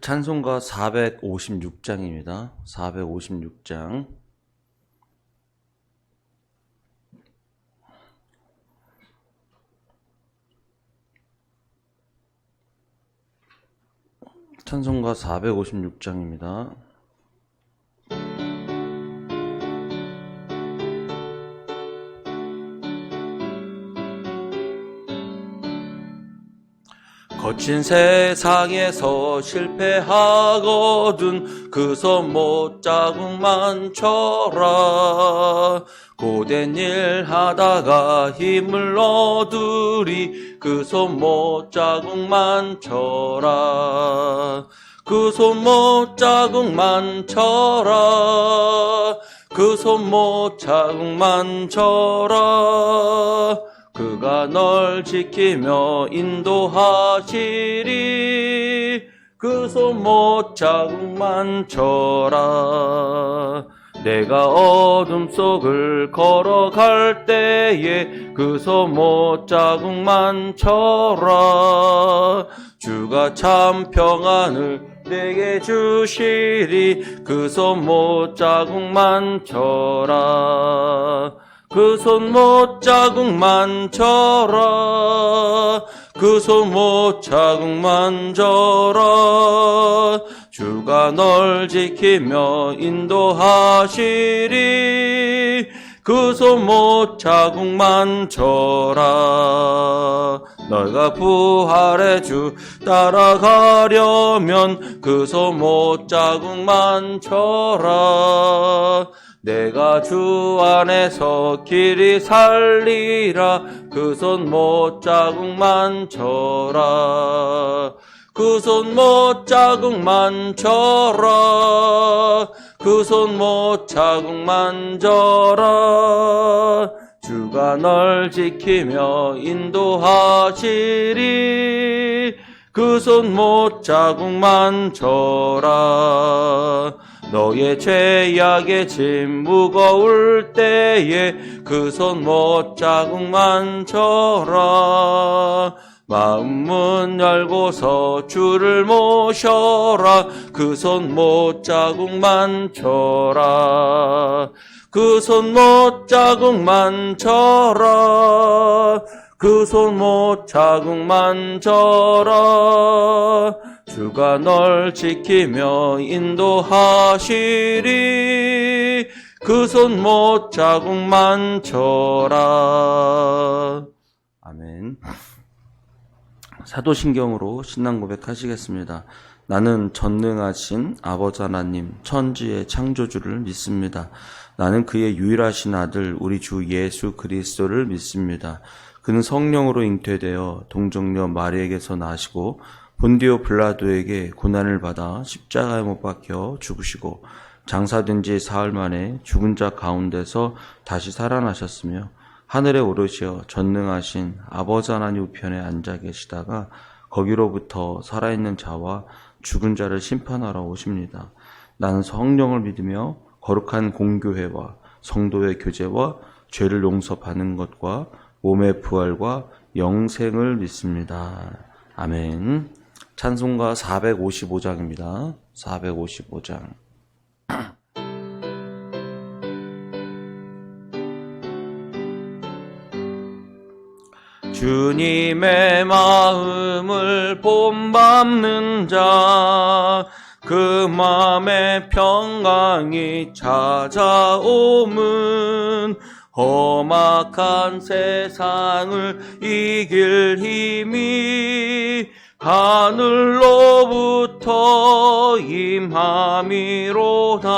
찬송가 456장입니다. 456장. 찬송가 456장입니다. 거친 세상에서 실패하거든 그 손 못 자국만 쳐라. 고된 일 하다가 힘을 얻으리 그 손 못 자국만 쳐라. 그 손 못 자국만 쳐라. 그 손 못 자국만 쳐라. 그가 널 지키며 인도하시리. 그 손 못 자국만 쳐라. 내가 어둠 속을 걸어갈 때에 그 손 못 자국만 쳐라. 주가 참 평안을 내게 주시리. 그 손 못 자국만 쳐라. 그 손 못 자국만 쳐라. 그 손 못 자국만 쳐라. 주가 널 지키며 인도하시리. 그 손 못 자국만 쳐라. 너희가 부활의 주 따라가려면 그 손 못 자국만 쳐라. 내가 주 안에서 길이 살리라. 그 손 못 자국만 쳐라. 그 손 못 자국만 쳐라. 그 손 못 자국만 쳐라. 주가 널 지키며 인도하시리. 그 손 못 자국만 쳐라. 너의 죄악의 짐 무거울 때에 그 손 못 자국만 쳐라. 마음 문 열고서 주를 모셔라. 그 손 못 자국만 쳐라. 그 손 못 자국만 쳐라. 그 손 못 자국만 쳐라. 주가 널 지키며 인도하시리. 그 손 못 자국만 쳐라. 아멘. 사도신경으로 신앙 고백하시겠습니다. 나는 전능하신 아버지 하나님 천지의 창조주를 믿습니다. 나는 그의 유일하신 아들 우리 주 예수 그리스도를 믿습니다. 그는 성령으로 잉태되어 동정녀 마리에게서 나시고 본디오 빌라도에게 고난을 받아 십자가에 못 박혀 죽으시고 장사된 지 사흘 만에 죽은 자 가운데서 다시 살아나셨으며 하늘에 오르시어 전능하신 아버지 하나님 우편에 앉아 계시다가 거기로부터 살아있는 자와 죽은 자를 심판하러 오십니다. 나는 성령을 믿으며 거룩한 공교회와 성도의 교제와 죄를 용서받는 것과 몸의 부활과 영생을 믿습니다. 아멘. 찬송가 455장입니다. 455장. 주님의 마음을 본받는 자, 그 마음에 평강이 찾아옴은 험악한 세상을 이길 힘이 하늘로부터 임함이로다.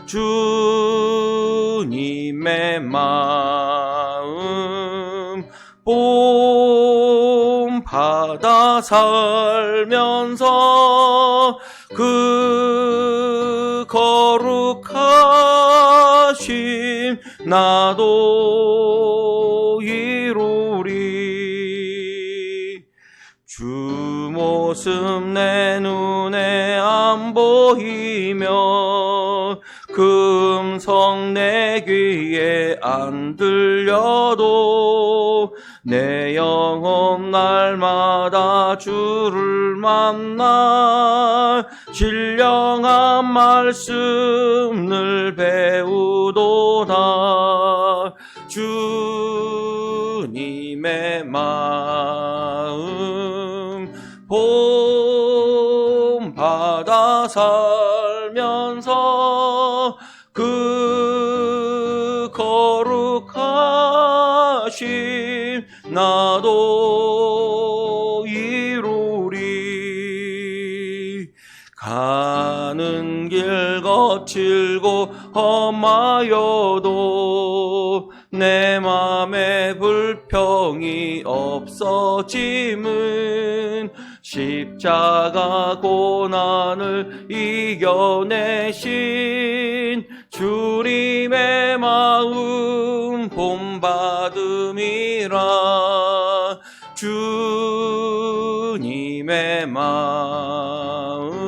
주님의 마음 본받아 살면서 그 거룩하심 나도 이루리. 주 모습 내 눈에 안 보이며 그 음성 내 귀에 안 들려도 내 영혼 날마다 주를 만나 신령한 말씀을 배우도다. 주님의 마음 본받아 살면서 그 거룩하심 나도 이루리. 가는 길 거칠고 험하여도 내 맘에 불평이 없어짐은 십자가 고난을 이겨내신 주님의 마음 본받음이라. 주님의 마음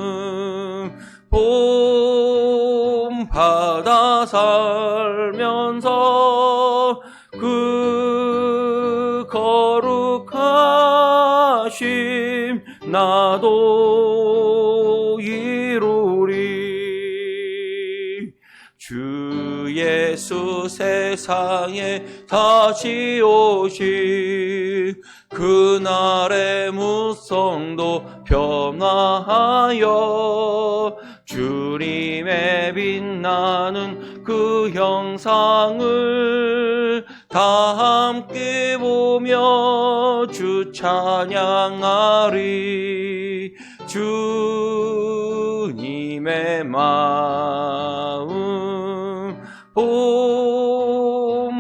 본받아 살면서 그 거룩하심 나도 이루리. 주 예수 세상에 다시 오시 그날의 무성도 변화하여 주님의 빛나는 그 형상을 다 함께 보며 주 찬양하리. 주님의 마음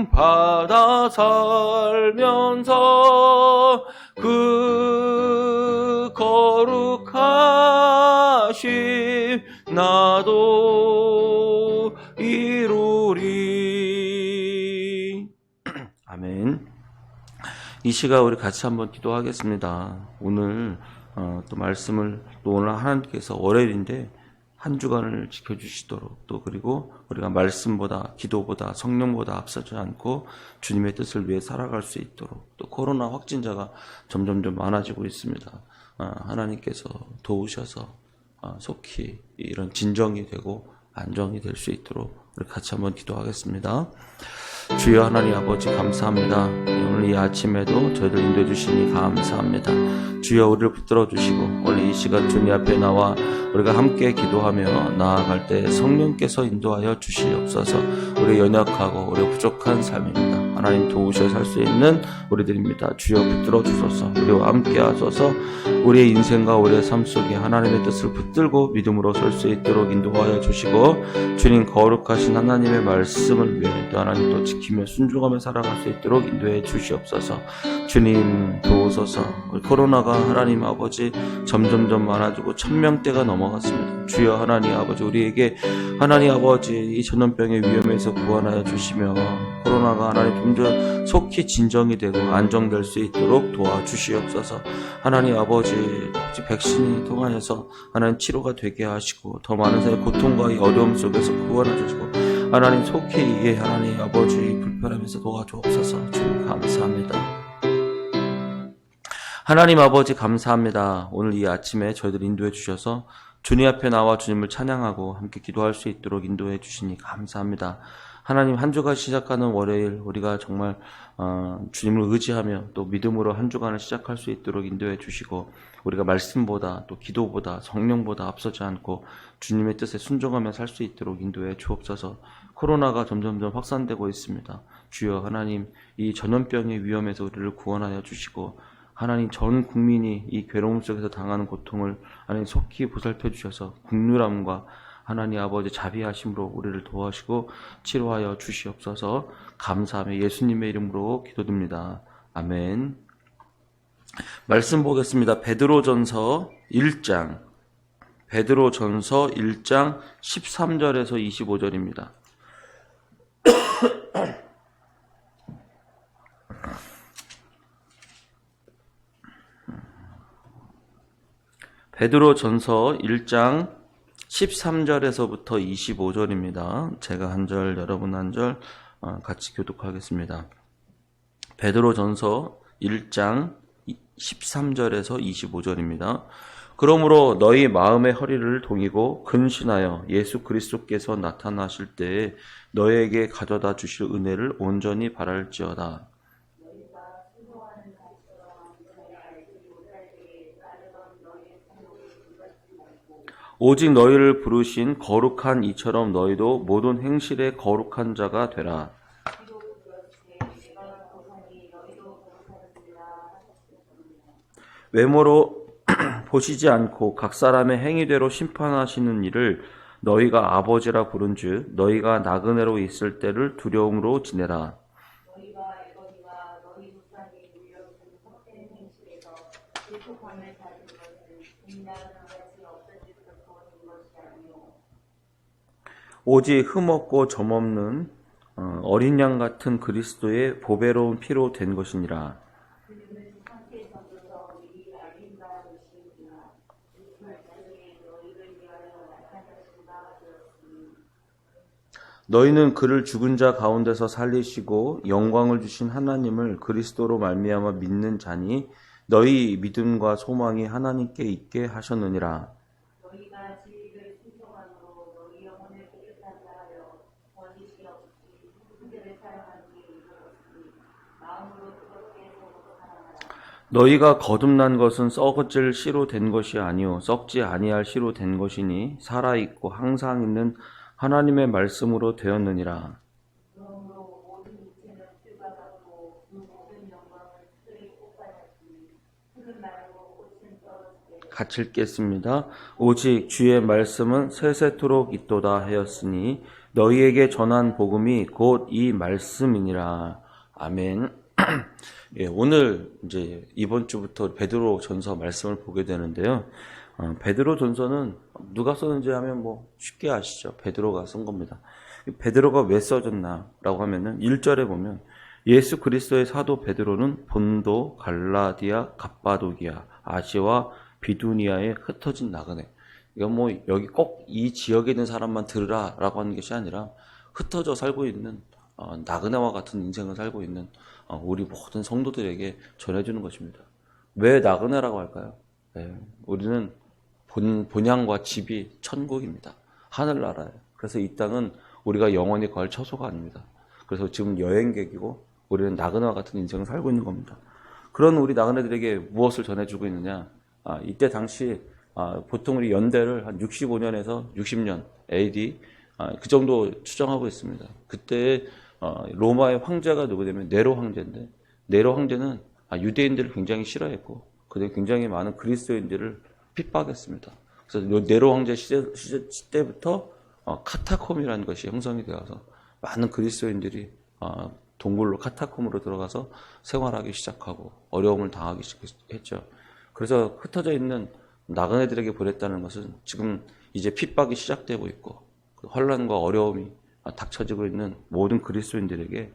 본받아 살면서 그 거룩하심 나도 이루리. 아멘. 이 시간 우리 같이 한번 기도하겠습니다. 오늘 또 말씀을 또 오늘 하나님께서 월요일인데 한 주간을 지켜주시도록, 또 그리고 우리가 말씀보다 기도보다 성령보다 앞서지 않고 주님의 뜻을 위해 살아갈 수 있도록, 또 코로나 확진자가 점점점 많아지고 있습니다. 하나님께서 도우셔서 속히 이런 진정이 되고 안정이 될 수 있도록 우리 같이 한번 기도하겠습니다. 주여 하나님 아버지 감사합니다. 오늘 이 아침에도 저희들 인도해 주시니 감사합니다. 주여 우리를 붙들어 주시고 오늘 이 시간 주님 앞에 나와 우리가 함께 기도하며 나아갈 때 성령께서 인도하여 주시옵소서. 우리 연약하고 우리 부족한 삶입니다. 하나님 도우셔 살 수 있는 우리들입니다. 주여 붙들어 주소서. 우리와 함께 하소서. 우리의 인생과 우리의 삶 속에 하나님의 뜻을 붙들고 믿음으로 설 수 있도록 인도하여 주시고, 주님 거룩하신 하나님의 말씀을 위해 또 하나님 또 지키며 순종하며 살아갈 수 있도록 인도해 주시옵소서. 주님 도우소서. 코로나가 하나님 아버지 점점점 많아지고 1000명대가 넘어갔습니다. 주여 하나님 아버지 우리에게 하나님 아버지 이 전염병의 위험에서 구원하여 주시며 코로나가 하나님 좀 더 속히 진정이 되고 안정될 수 있도록 도와주시옵소서. 하나님 아버지 백신이 통하여서 하나님 치료가 되게 하시고 더 많은 사람의 고통과 이 어려움 속에서 구원해 주시고 하나님 속히 이게 하나님 아버지 불편함에서 도와주옵소서. 주님 감사합니다. 하나님 아버지 감사합니다. 오늘 이 아침에 저희들 인도해 주셔서 주님 앞에 나와 주님을 찬양하고 함께 기도할 수 있도록 인도해 주시니 감사합니다. 하나님 한 주간 시작하는 월요일 우리가 정말 주님을 의지하며 또 믿음으로 한 주간을 시작할 수 있도록 인도해 주시고, 우리가 말씀보다 또 기도보다 성령보다 앞서지 않고 주님의 뜻에 순종하며 살 수 있도록 인도해 주옵소서. 코로나가 점점점 확산되고 있습니다. 주여 하나님 이 전염병의 위험에서 우리를 구원하여 주시고 하나님 전 국민이 이 괴로움 속에서 당하는 고통을 하나님 속히 보살펴 주셔서 국률함과 하나님 아버지 자비하심으로 우리를 도와주시고 치료하여 주시옵소서. 감사하며 예수님의 이름으로 기도드립니다. 아멘. 말씀 보겠습니다. 베드로전서 1장 13절에서 25절입니다. 베드로전서 1장 13절에서부터 25절입니다. 제가 한 절, 여러분 한 절 같이 교독하겠습니다. 베드로전서 1장 13절에서 25절입니다. 그러므로 너희 마음의 허리를 동이고 근신하여 예수 그리스도께서 나타나실 때에 너희에게 가져다 주실 은혜를 온전히 바랄지어다. 오직 너희를 부르신 거룩한 이처럼 너희도 모든 행실에 거룩한 자가 되라. 외모로 보시지 않고 각 사람의 행위대로 심판하시는 이를 너희가 아버지라 부른즉 너희가 나그네로 있을 때를 두려움으로 지내라. 오직 흠없고 점없는 어린 양 같은 그리스도의 보배로운 피로 된 것이니라. 너희는 그를 죽은 자 가운데서 살리시고 영광을 주신 하나님을 그리스도로 말미암아 믿는 자니 너희 믿음과 소망이 하나님께 있게 하셨느니라. 너희가 거듭난 것은 썩어질 씨로 된 것이 아니요 썩지 아니할 씨로 된 것이니 살아있고 항상 있는 하나님의 말씀으로 되었느니라. 같이 읽겠습니다. 오직 주의 말씀은 세세토록 있도다 하였으니 너희에게 전한 복음이 곧 이 말씀이니라. 아멘. 예, 오늘 이제 이번 주부터 베드로 전서 말씀을 보게 되는데요. 베드로 전서는 누가 썼는지 하면 뭐 쉽게 아시죠? 베드로가 쓴 겁니다. 베드로가 왜 써졌나라고 하면은 1절에 보면 예수 그리스도의 사도 베드로는 본도, 갈라디아, 갑바도기아, 아시아, 비두니아에 흩어진 나그네. 이건 뭐 여기 꼭 이 지역에 있는 사람만 들으라라고 하는 것이 아니라 흩어져 살고 있는 나그네와 같은 인생을 살고 있는 우리 모든 성도들에게 전해주는 것입니다. 왜 나그네라고 할까요? 네, 우리는 본향과 집이 천국입니다. 하늘나라예요. 그래서 이 땅은 우리가 영원히 거할 처소가 아닙니다. 그래서 지금 여행객이고 우리는 나그네와 같은 인생을 살고 있는 겁니다. 그런 우리 나그네들에게 무엇을 전해주고 있느냐? 이때 당시 보통 우리 연대를 한 65년에서 60년 AD 그 정도 추정하고 있습니다. 그때 로마의 황제가 누구냐면 네로 황제인데 네로 황제는 유대인들을 굉장히 싫어했고 그때 굉장히 많은 그리스도인들을 핍박했습니다. 그래서 네로 황제 시대부터 카타콤이라는 것이 형성이 되어서 많은 그리스도인들이 동굴로 카타콤으로 들어가서 생활하기 시작하고 어려움을 당하기 시작했죠. 그래서 흩어져 있는 나그네들에게 보냈다는 것은 지금 이제 핍박이 시작되고 있고 환란과 어려움이 닥쳐지고 있는 모든 그리스도인들에게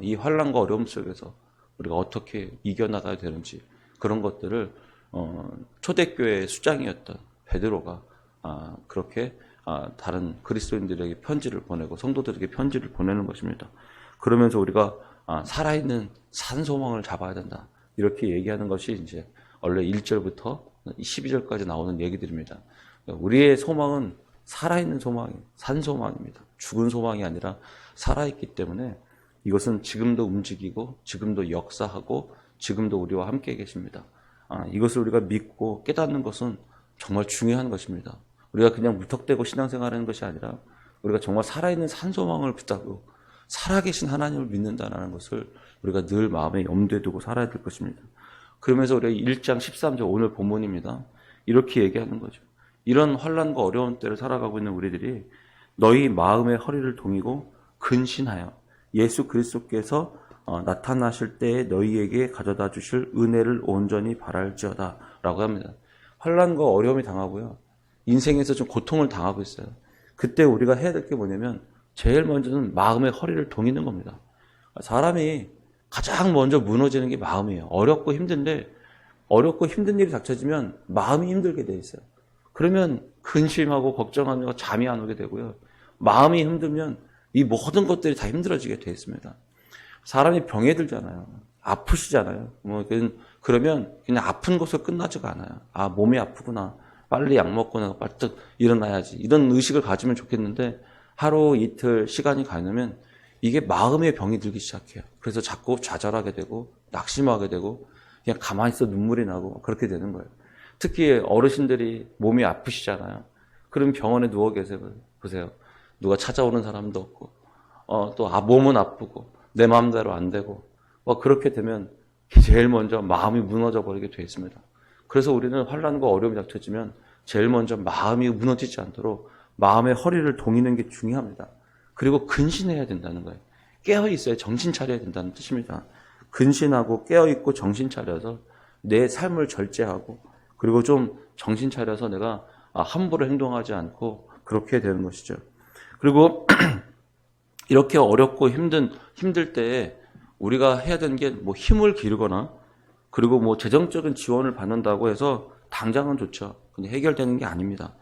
이 환란과 어려움 속에서 우리가 어떻게 이겨나가야 되는지 그런 것들을 초대교회의 수장이었던 베드로가 그렇게 다른 그리스도인들에게 편지를 보내고 성도들에게 편지를 보내는 것입니다. 그러면서 우리가 살아있는 산소망을 잡아야 된다. 이렇게 얘기하는 것이 이제 원래 1절부터 12절까지 나오는 얘기들입니다. 우리의 소망은 살아있는 소망이에요. 산소망입니다. 죽은 소망이 아니라 살아있기 때문에 이것은 지금도 움직이고 지금도 역사하고 지금도 우리와 함께 계십니다. 이것을 우리가 믿고 깨닫는 것은 정말 중요한 것입니다. 우리가 그냥 무턱대고 신앙생활하는 것이 아니라 우리가 정말 살아있는 산소망을 붙잡고 살아계신 하나님을 믿는다는 것을 우리가 늘 마음에 염두에 두고 살아야 될 것입니다. 그러면서 우리가 1장 13절 오늘 본문입니다. 이렇게 얘기하는 거죠. 이런 환난과 어려운 때를 살아가고 있는 우리들이 너희 마음의 허리를 동이고 근신하여 예수 그리스도께서 나타나실 때에 너희에게 가져다 주실 은혜를 온전히 바랄지어다 라고 합니다. 환난과 어려움이 당하고요. 인생에서 좀 고통을 당하고 있어요. 그때 우리가 해야 될 게 뭐냐면 제일 먼저는 마음의 허리를 동이는 겁니다. 사람이 가장 먼저 무너지는 게 마음이에요. 어렵고 힘든데 어렵고 힘든 일이 닥쳐지면 마음이 힘들게 돼 있어요. 그러면 근심하고 걱정하며 잠이 안 오게 되고요. 마음이 힘들면 이 모든 것들이 다 힘들어지게 돼 있습니다. 사람이 병에 들잖아요. 아프시잖아요. 그러면 그냥 아픈 것으로 끝나지가 않아요. 아, 몸이 아프구나. 빨리 약 먹고 내가 빨리 일어나야지. 이런 의식을 가지면 좋겠는데 하루 이틀 시간이 가면 이게 마음의 병이 들기 시작해요. 그래서 자꾸 좌절하게 되고 낙심하게 되고 그냥 가만히 있어 눈물이 나고 그렇게 되는 거예요. 특히 어르신들이 몸이 아프시잖아요. 그럼 병원에 누워 계세요. 보세요. 누가 찾아오는 사람도 없고 또 몸은 아프고 내 마음대로 안 되고 그렇게 되면 제일 먼저 마음이 무너져 버리게 돼 있습니다. 그래서 우리는 환난과 어려움이 닥쳐지면 제일 먼저 마음이 무너지지 않도록 마음의 허리를 동이는 게 중요합니다. 그리고 근신해야 된다는 거예요. 깨어 있어야 정신 차려야 된다는 뜻입니다. 근신하고 깨어 있고 정신 차려서 내 삶을 절제하고 그리고 좀 정신 차려서 내가 함부로 행동하지 않고 그렇게 되는 것이죠. 그리고 이렇게 어렵고 힘들 때에 우리가 해야 되는 게 힘을 기르거나 그리고 재정적인 지원을 받는다고 해서 당장은 좋죠. 근데 해결되는 게 아닙니다.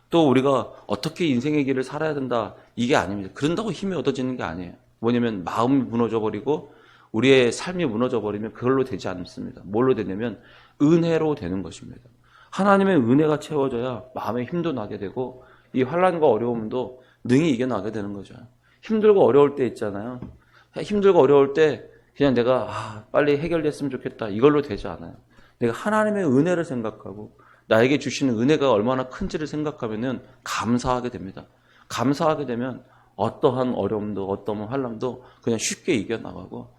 또 우리가 어떻게 인생의 길을 살아야 된다 이게 아닙니다. 그런다고 힘이 얻어지는 게 아니에요. 뭐냐면 마음이 무너져 버리고 우리의 삶이 무너져 버리면 그걸로 되지 않습니다. 뭘로 되냐면 은혜로 되는 것입니다. 하나님의 은혜가 채워져야 마음에 힘도 나게 되고 이 환난과 어려움도 능히 이겨나게 되는 거죠. 힘들고 어려울 때 있잖아요. 힘들고 어려울 때 그냥 내가 빨리 해결됐으면 좋겠다 이걸로 되지 않아요. 내가 하나님의 은혜를 생각하고 나에게 주시는 은혜가 얼마나 큰지를 생각하면 감사하게 됩니다. 감사하게 되면 어떠한 어려움도 어떠한 환난도 그냥 쉽게 이겨나가고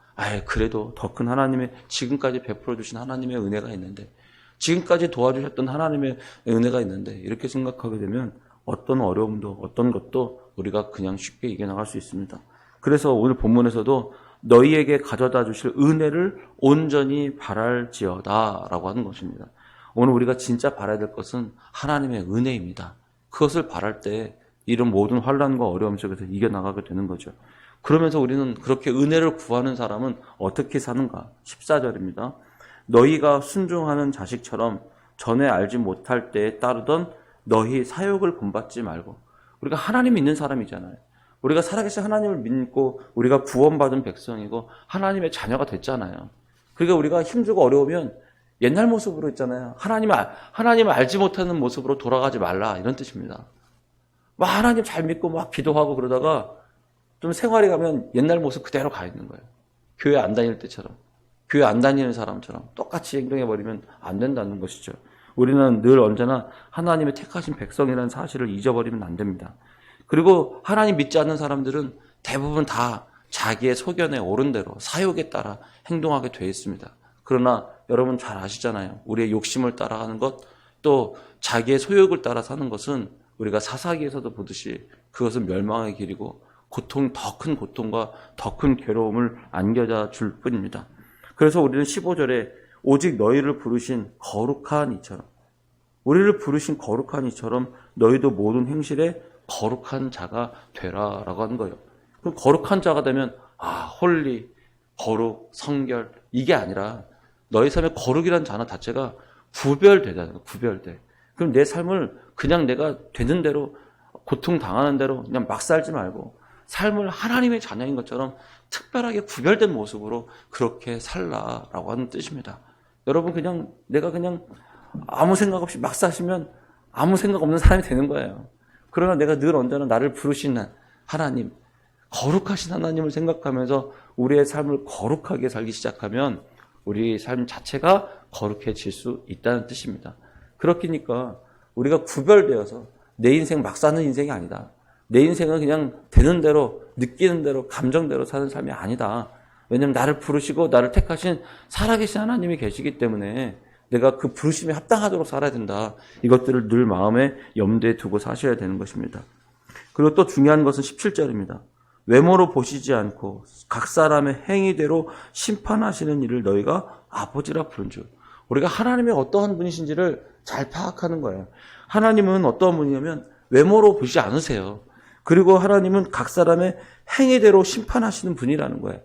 그래도 더 큰 하나님의 지금까지 베풀어 주신 하나님의 은혜가 있는데 지금까지 도와주셨던 하나님의 은혜가 있는데 이렇게 생각하게 되면 어떤 어려움도 어떤 것도 우리가 그냥 쉽게 이겨나갈 수 있습니다. 그래서 오늘 본문에서도 너희에게 가져다 주실 은혜를 온전히 바랄지어다 라고 하는 것입니다. 오늘 우리가 진짜 바라야 될 것은 하나님의 은혜입니다. 그것을 바랄 때 이런 모든 환난과 어려움 속에서 이겨나가게 되는 거죠. 그러면서 우리는 그렇게 은혜를 구하는 사람은 어떻게 사는가? 14절입니다. 너희가 순종하는 자식처럼 전에 알지 못할 때에 따르던 너희 사욕을 본받지 말고 우리가 하나님 믿는 사람이잖아요. 우리가 살아계신 하나님을 믿고 우리가 구원받은 백성이고 하나님의 자녀가 됐잖아요. 그러니까 우리가 힘들고 어려우면 옛날 모습으로 있잖아요. 하나님을 알지 못하는 모습으로 돌아가지 말라 이런 뜻입니다. 하나님 잘 믿고 기도하고 그러다가 좀 생활이 가면 옛날 모습 그대로 가 있는 거예요. 교회 안 다닐 때처럼. 교회 안 다니는 사람처럼 똑같이 행동해버리면 안 된다는 것이죠. 우리는 늘 언제나 하나님의 택하신 백성이라는 사실을 잊어버리면 안 됩니다. 그리고 하나님 믿지 않는 사람들은 대부분 다 자기의 소견에 옳은 대로 사욕에 따라 행동하게 되어 있습니다. 그러나 여러분 잘 아시잖아요. 우리의 욕심을 따라가는 것, 또 자기의 소욕을 따라 사는 것은 우리가 사사기에서도 보듯이 그것은 멸망의 길이고 더 큰 고통과 더 큰 괴로움을 안겨다 줄 뿐입니다. 그래서 우리는 15절에 오직 너희를 부르신 거룩한 이처럼 우리를 부르신 거룩한 이처럼 너희도 모든 행실에 거룩한 자가 되라 라고 하는 거예요. 그럼 거룩한 자가 되면 홀리, 거룩, 성결 이게 아니라 너희 삶에 거룩이라는 단어 자체가 구별되다는 거예요. 구별돼. 그럼 내 삶을 그냥 내가 되는 대로 고통당하는 대로 그냥 막 살지 말고 삶을 하나님의 자녀인 것처럼 특별하게 구별된 모습으로 그렇게 살라라고 하는 뜻입니다. 여러분 내가 그냥 아무 생각 없이 막 사시면 아무 생각 없는 사람이 되는 거예요. 그러나 내가 늘 언제나 나를 부르시는 하나님, 거룩하신 하나님을 생각하면서 우리의 삶을 거룩하게 살기 시작하면 우리 삶 자체가 거룩해질 수 있다는 뜻입니다. 그렇기니까 우리가 구별되어서 내 인생 막 사는 인생이 아니다. 내 인생은 그냥 되는 대로, 느끼는 대로, 감정대로 사는 삶이 아니다. 왜냐하면 나를 부르시고 나를 택하신 살아계신 하나님이 계시기 때문에 내가 그 부르심에 합당하도록 살아야 된다. 이것들을 늘 마음에 염두에 두고 사셔야 되는 것입니다. 그리고 또 중요한 것은 17절입니다. 외모로 보시지 않고 각 사람의 행위대로 심판하시는 이를 너희가 아버지라 부른 줄. 우리가 하나님이 어떠한 분이신지를 잘 파악하는 거예요. 하나님은 어떠한 분이냐면 외모로 보시지 않으세요. 그리고 하나님은 각 사람의 행위대로 심판하시는 분이라는 거예요.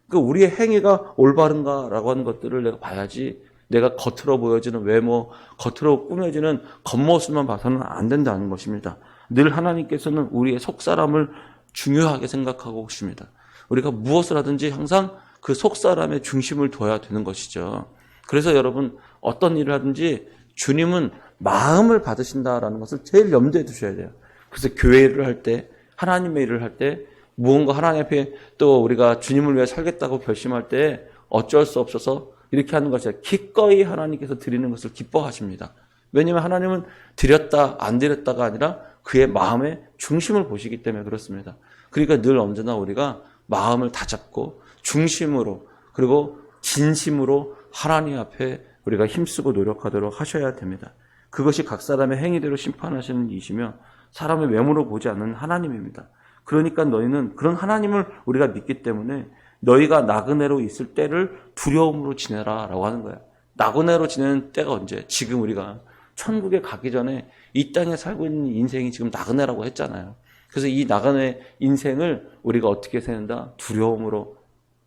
그러니까 우리의 행위가 올바른가라고 하는 것들을 내가 봐야지 내가 겉으로 보여지는 외모, 겉으로 꾸며지는 겉모습만 봐서는 안 된다는 것입니다. 늘 하나님께서는 우리의 속사람을 중요하게 생각하고 계십니다. 우리가 무엇을 하든지 항상 그 속사람의 중심을 둬야 되는 것이죠. 그래서 여러분 어떤 일을 하든지 주님은 마음을 받으신다라는 것을 제일 염두에 두셔야 돼요. 그래서 교회를 할 때, 하나님의 일을 할 때, 무언가 하나님 앞에 또 우리가 주님을 위해 살겠다고 결심할 때 어쩔 수 없어서 이렇게 하는 것이죠. 기꺼이 하나님께서 드리는 것을 기뻐하십니다. 왜냐하면 하나님은 드렸다 안 드렸다가 아니라 그의 마음의 중심을 보시기 때문에 그렇습니다. 그러니까 늘 언제나 우리가 마음을 다잡고 중심으로 그리고 진심으로 하나님 앞에 우리가 힘쓰고 노력하도록 하셔야 됩니다. 그것이 각 사람의 행위대로 심판하시는 이시며 사람의 외모로 보지 않는 하나님입니다. 그러니까 너희는 그런 하나님을 우리가 믿기 때문에 너희가 나그네로 있을 때를 두려움으로 지내라 라고 하는 거예요. 나그네로 지내는 때가 언제? 지금 우리가 천국에 가기 전에 이 땅에 살고 있는 인생이 지금 나그네라고 했잖아요. 그래서 이 나그네 인생을 우리가 어떻게 사는다? 두려움으로.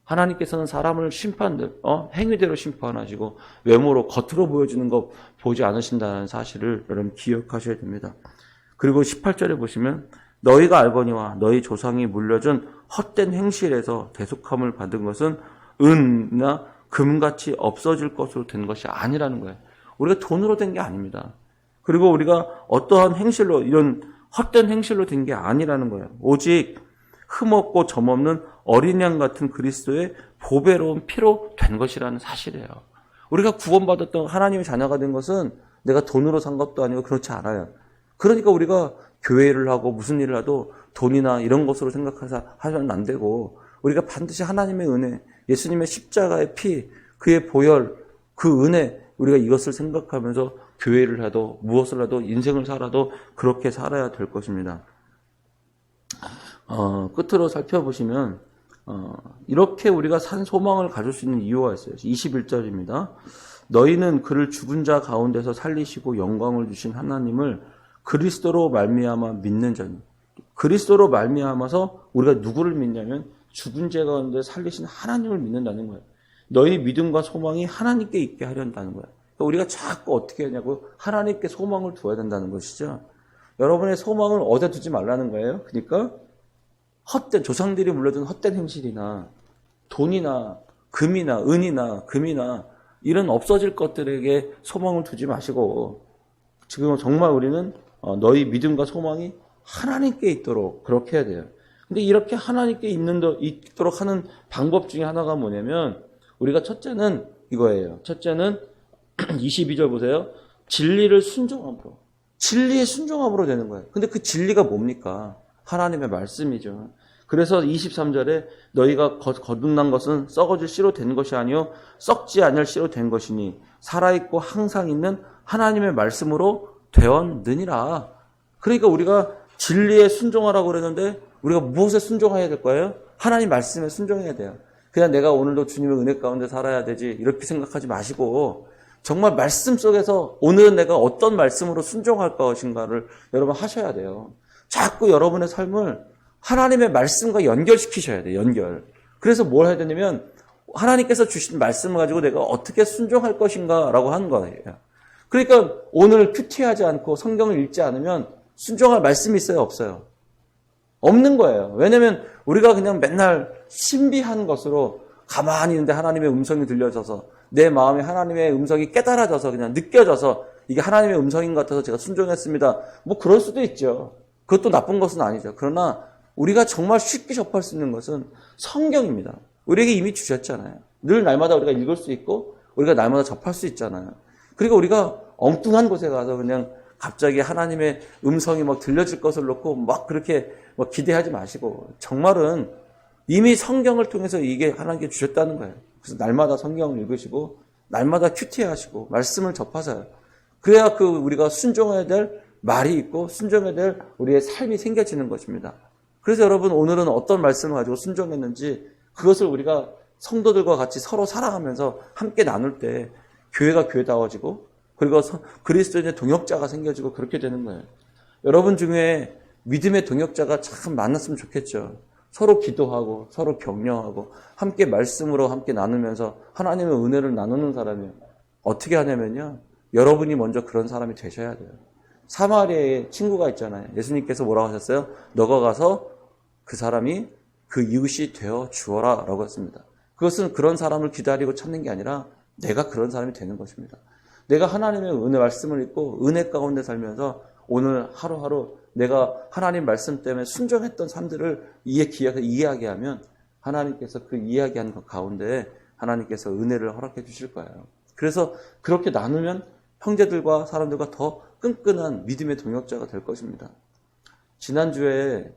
하나님께서는 사람을 행위대로 심판하시고 외모로 겉으로 보여주는 것 보지 않으신다는 사실을 여러분 기억하셔야 됩니다. 그리고 18절에 보시면 너희가 알거니와 너희 조상이 물려준 헛된 행실에서 대속함을 받은 것은 은이나 금같이 없어질 것으로 된 것이 아니라는 거예요. 우리가 돈으로 된 게 아닙니다. 그리고 우리가 어떠한 행실로 이런 헛된 행실로 된 게 아니라는 거예요. 오직 흠없고 점없는 어린 양 같은 그리스도의 보배로운 피로 된 것이라는 사실이에요. 우리가 구원받았던 하나님의 자녀가 된 것은 내가 돈으로 산 것도 아니고 그렇지 않아요. 그러니까 우리가 교회를 하고 무슨 일을 해도 돈이나 이런 것으로 생각해서 하면 안 되고 우리가 반드시 하나님의 은혜, 예수님의 십자가의 피, 그의 보혈, 그 은혜 우리가 이것을 생각하면서 교회를 해도 무엇을 해도 인생을 살아도 그렇게 살아야 될 것입니다. 끝으로 살펴보시면 이렇게 우리가 산 소망을 가질 수 있는 이유가 있어요. 21절입니다. 너희는 그를 죽은 자 가운데서 살리시고 영광을 주신 하나님을 그리스도로 말미암아 믿는 자니. 그리스도로 말미암아서 우리가 누구를 믿냐면 죽은 자 가운데 살리신 하나님을 믿는다는 거예요. 너희 믿음과 소망이 하나님께 있게 하려는 거예요. 그러니까 우리가 자꾸 어떻게 하냐고 하나님께 소망을 두어야 된다는 것이죠. 여러분의 소망을 어디에 두지 말라는 거예요. 그러니까 헛된 조상들이 물려준 헛된 행실이나 돈이나 금이나 은이나 금이나 이런 없어질 것들에게 소망을 두지 마시고 지금 정말 우리는 너희 믿음과 소망이 하나님께 있도록 그렇게 해야 돼요. 근데 이렇게 하나님께 있도록 하는 방법 중에 하나가 뭐냐면 우리가 첫째는 이거예요. 첫째는 22절 보세요. 진리를 순종함으로. 진리에 순종함으로 되는 거예요. 근데 그 진리가 뭡니까? 하나님의 말씀이죠. 그래서 23절에 너희가 거듭난 것은 썩어질 씨로 된 것이 아니요 썩지 않을 씨로 된 것이니 살아있고 항상 있는 하나님의 말씀으로 되었느니라. 그러니까 우리가 진리에 순종하라고 그러는데 우리가 무엇에 순종해야 될 거예요? 하나님 말씀에 순종해야 돼요. 그냥 내가 오늘도 주님의 은혜 가운데 살아야 되지 이렇게 생각하지 마시고 정말 말씀 속에서 오늘은 내가 어떤 말씀으로 순종할 것인가를 여러분 하셔야 돼요. 자꾸 여러분의 삶을 하나님의 말씀과 연결시키셔야 돼요. 연결. 그래서 뭘 해야 되냐면 하나님께서 주신 말씀을 가지고 내가 어떻게 순종할 것인가라고 하는 거예요. 그러니까 오늘 큐티하지 않고 성경을 읽지 않으면 순종할 말씀이 있어요? 없어요? 없는 거예요. 왜냐하면 우리가 그냥 맨날 신비한 것으로 가만히 있는데 하나님의 음성이 들려져서 내 마음에 하나님의 음성이 깨달아져서 그냥 느껴져서 이게 하나님의 음성인 것 같아서 제가 순종했습니다. 뭐 그럴 수도 있죠. 그것도 나쁜 것은 아니죠. 그러나 우리가 정말 쉽게 접할 수 있는 것은 성경입니다. 우리에게 이미 주셨잖아요. 늘 날마다 우리가 읽을 수 있고 우리가 날마다 접할 수 있잖아요. 그리고 우리가 엉뚱한 곳에 가서 그냥 갑자기 하나님의 음성이 막 들려질 것을 놓고 막 그렇게 막 기대하지 마시고 정말은 이미 성경을 통해서 이게 하나님께 주셨다는 거예요. 그래서 날마다 성경을 읽으시고 날마다 큐티하시고 말씀을 접하세요. 그래야 그 우리가 순종해야 될 말이 있고 순종해야 될 우리의 삶이 생겨지는 것입니다. 그래서 여러분 오늘은 어떤 말씀을 가지고 순종했는지 그것을 우리가 성도들과 같이 서로 사랑하면서 함께 나눌 때 교회가 교회다워지고 그리고 그리스도인의 동역자가 생겨지고 그렇게 되는 거예요. 여러분 중에 믿음의 동역자가 참 많았으면 좋겠죠. 서로 기도하고 서로 격려하고 함께 말씀으로 함께 나누면서 하나님의 은혜를 나누는 사람이에요. 어떻게 하냐면요. 여러분이 먼저 그런 사람이 되셔야 돼요. 사마리아에 친구가 있잖아요. 예수님께서 뭐라고 하셨어요? 너가 가서 그 사람이 그 이웃이 되어 주어라 라고 했습니다. 그것은 그런 사람을 기다리고 찾는 게 아니라 내가 그런 사람이 되는 것입니다. 내가 하나님의 은혜 말씀을 읽고 은혜 가운데 살면서 오늘 하루하루 내가 하나님 말씀 때문에 순종했던 삶들을 이해하게 하면 하나님께서 그 이야기하는 것 가운데 하나님께서 은혜를 허락해 주실 거예요. 그래서 그렇게 나누면 형제들과 사람들과 더 끈끈한 믿음의 동역자가 될 것입니다. 지난주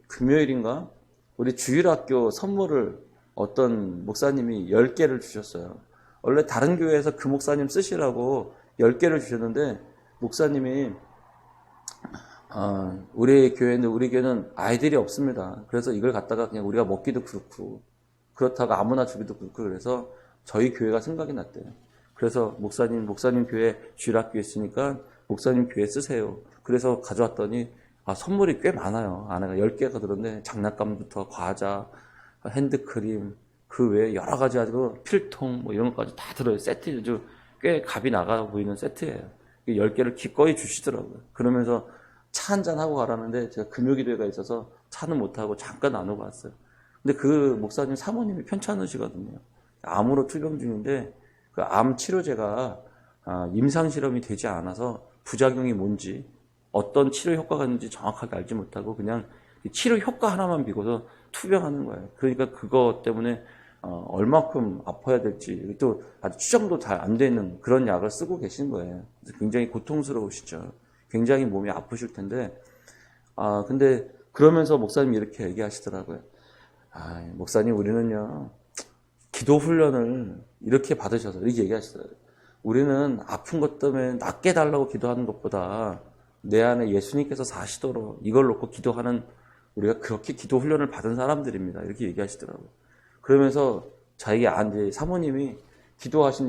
금요일인가 우리 주일학교 선물을 어떤 목사님이 10개를 주셨어요. 원래 다른 교회에서 그 목사님 쓰시라고 10개를 주셨는데 목사님이 우리 교회는 아이들이 없습니다. 그래서 이걸 갖다가 그냥 우리가 먹기도 그렇고 그렇다고 아무나 주기도 그렇고 그래서 저희 교회가 생각이 났대요. 그래서 목사님 교회 주일학교에 있으니까 목사님 교회 쓰세요. 그래서 가져왔더니 선물이 꽤 많아요. 안에가 10개가 들었는데 장난감부터 과자, 핸드크림, 그 외에 여러 가지 가지고 필통 뭐 이런 것까지 다 들어요. 세트 아주 꽤 값이 나가 보이는 세트예요. 10개를 기꺼이 주시더라고요. 그러면서 차 한잔 하고 가라는데 제가 금요기도회가 있어서 차는 못하고 잠깐 나누고 왔어요. 근데 그 목사님 사모님이 편찮으시거든요. 암으로 투병 중인데 그 암 치료제가 임상실험이 되지 않아서 부작용이 뭔지 어떤 치료 효과가 있는지 정확하게 알지 못하고 그냥 치료 효과 하나만 믿고서 투병하는 거예요. 그러니까 그거 때문에 얼마큼 아파야 될지 또 아주 추정도 잘 안 되는 그런 약을 쓰고 계신 거예요. 그래서 굉장히 고통스러우시죠. 굉장히 몸이 아프실 텐데 근데 그러면서 목사님이 이렇게 얘기하시더라고요. 목사님 우리는요 기도 훈련을 이렇게 받으셔서 이렇게 얘기하시더라고요. 우리는 아픈 것 때문에 낫게 달라고 기도하는 것보다 내 안에 예수님께서 사시도록 이걸 놓고 기도하는 우리가 그렇게 기도 훈련을 받은 사람들입니다. 이렇게 얘기하시더라고요. 그러면서 자기 이제 사모님이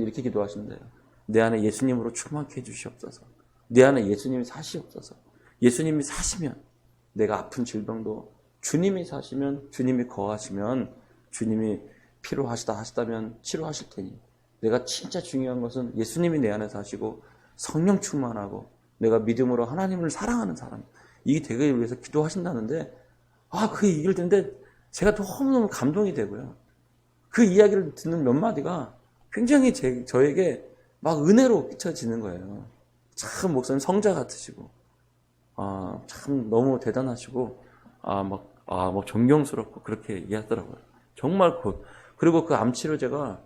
이렇게 기도하신대요. 내 안에 예수님으로 충만케 해주시옵소서. 내 안에 예수님이 사시옵소서. 예수님이 사시면 내가 아픈 질병도 주님이 사시면 주님이 거하시면 주님이 필요하시다면 치료하실 테니 내가 진짜 중요한 것은 예수님이 내 안에 사시고 성령 충만하고 내가 믿음으로 하나님을 사랑하는 사람 이게 되기 위해서 기도하신다는데 그 얘기를 듣는데 제가 너무너무 감동이 되고요. 그 이야기를 듣는 몇 마디가 굉장히 저에게 막 은혜로 끼쳐지는 거예요. 참 목사님 성자 같으시고 참 너무 대단하시고 막 존경스럽고 그렇게 얘기하더라고요. 정말 그리고 그 암치료제가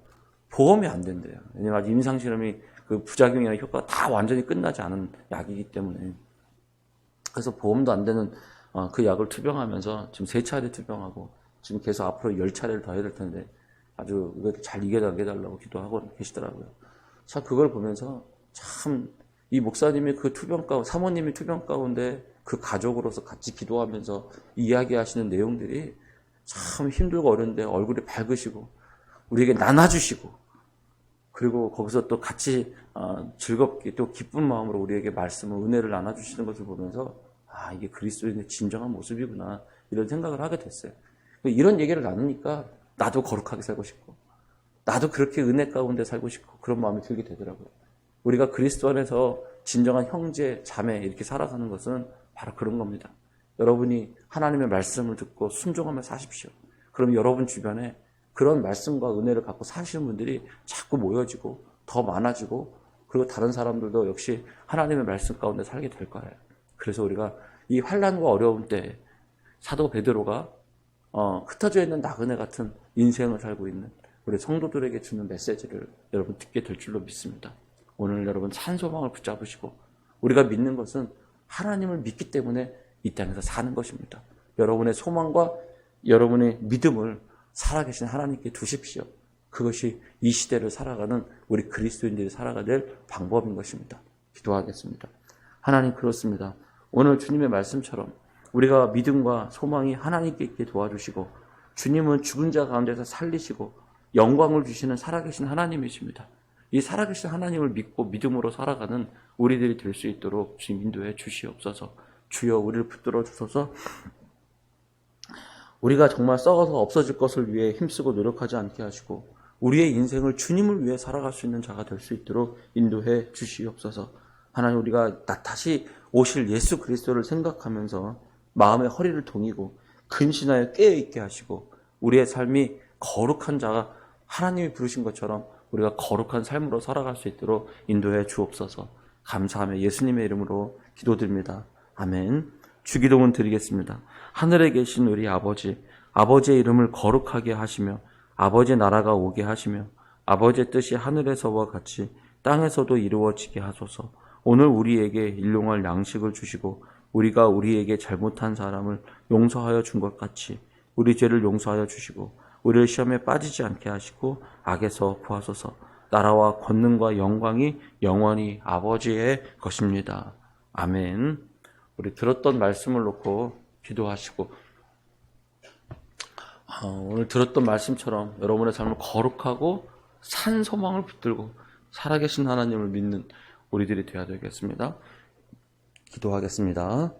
보험이 안 된대요. 왜냐면 아직 임상실험이 그 부작용이나 효과가 다 완전히 끝나지 않은 약이기 때문에 그래서 보험도 안 되는 그 약을 투병하면서 지금 3차례 투병하고 지금 계속 앞으로 10차례를 더 해야 될 텐데 아주 이거 잘 이겨달라고 기도하고 계시더라고요. 자, 그걸 보면서 참 이 목사님이 그 사모님이 투병 가운데 그 가족으로서 같이 기도하면서 이야기하시는 내용들이 참 힘들고 어려운데 얼굴이 밝으시고 우리에게 나눠주시고 그리고 거기서 또 같이 즐겁게 또 기쁜 마음으로 우리에게 말씀을 은혜를 나눠주시는 것을 보면서 이게 그리스도인의 진정한 모습이구나 이런 생각을 하게 됐어요. 이런 얘기를 나누니까 나도 거룩하게 살고 싶고 나도 그렇게 은혜 가운데 살고 싶고 그런 마음이 들게 되더라고요. 우리가 그리스도 안에서 진정한 형제, 자매 이렇게 살아가는 것은 바로 그런 겁니다. 여러분이 하나님의 말씀을 듣고 순종하며 사십시오. 그럼 여러분 주변에 그런 말씀과 은혜를 갖고 사시는 분들이 자꾸 모여지고 더 많아지고 그리고 다른 사람들도 역시 하나님의 말씀 가운데 살게 될 거예요. 그래서 우리가 이 환난과 어려움 때 사도 베드로가 흩어져 있는 나그네 같은 인생을 살고 있는 우리 성도들에게 주는 메시지를 여러분 듣게 될 줄로 믿습니다. 오늘 여러분 산소망을 붙잡으시고 우리가 믿는 것은 하나님을 믿기 때문에 이 땅에서 사는 것입니다. 여러분의 소망과 여러분의 믿음을 살아계신 하나님께 두십시오. 그것이 이 시대를 살아가는 우리 그리스도인들이 살아가야 될 방법인 것입니다. 기도하겠습니다. 하나님 그렇습니다. 오늘 주님의 말씀처럼 우리가 믿음과 소망이 하나님께 있게 도와주시고 주님은 죽은 자 가운데서 살리시고 영광을 주시는 살아계신 하나님이십니다. 이 살아계신 하나님을 믿고 믿음으로 살아가는 우리들이 될 수 있도록 주님 인도해 주시옵소서. 주여 우리를 붙들어 주소서. 우리가 정말 썩어서 없어질 것을 위해 힘쓰고 노력하지 않게 하시고 우리의 인생을 주님을 위해 살아갈 수 있는 자가 될 수 있도록 인도해 주시옵소서. 하나님 우리가 다시 오실 예수 그리스도를 생각하면서 마음의 허리를 동이고 근신하여 깨어있게 하시고 우리의 삶이 거룩한 자가 하나님이 부르신 것처럼 우리가 거룩한 삶으로 살아갈 수 있도록 인도해 주옵소서. 감사하며 예수님의 이름으로 기도드립니다. 아멘. 주기도문 드리겠습니다. 하늘에 계신 우리 아버지, 아버지의 이름을 거룩하게 하시며 아버지의 나라가 오게 하시며 아버지의 뜻이 하늘에서와 같이 땅에서도 이루어지게 하소서. 오늘 우리에게 일용할 양식을 주시고 우리가 우리에게 잘못한 사람을 용서하여 준 것 같이 우리 죄를 용서하여 주시고 우리를 시험에 빠지지 않게 하시고 악에서 구하소서. 나라와 권능과 영광이 영원히 아버지의 것입니다. 아멘. 우리 들었던 말씀을 놓고 기도하시고 오늘 들었던 말씀처럼 여러분의 삶을 거룩하고 산 소망을 붙들고 살아계신 하나님을 믿는 우리들이 되어야 되겠습니다. 기도하겠습니다.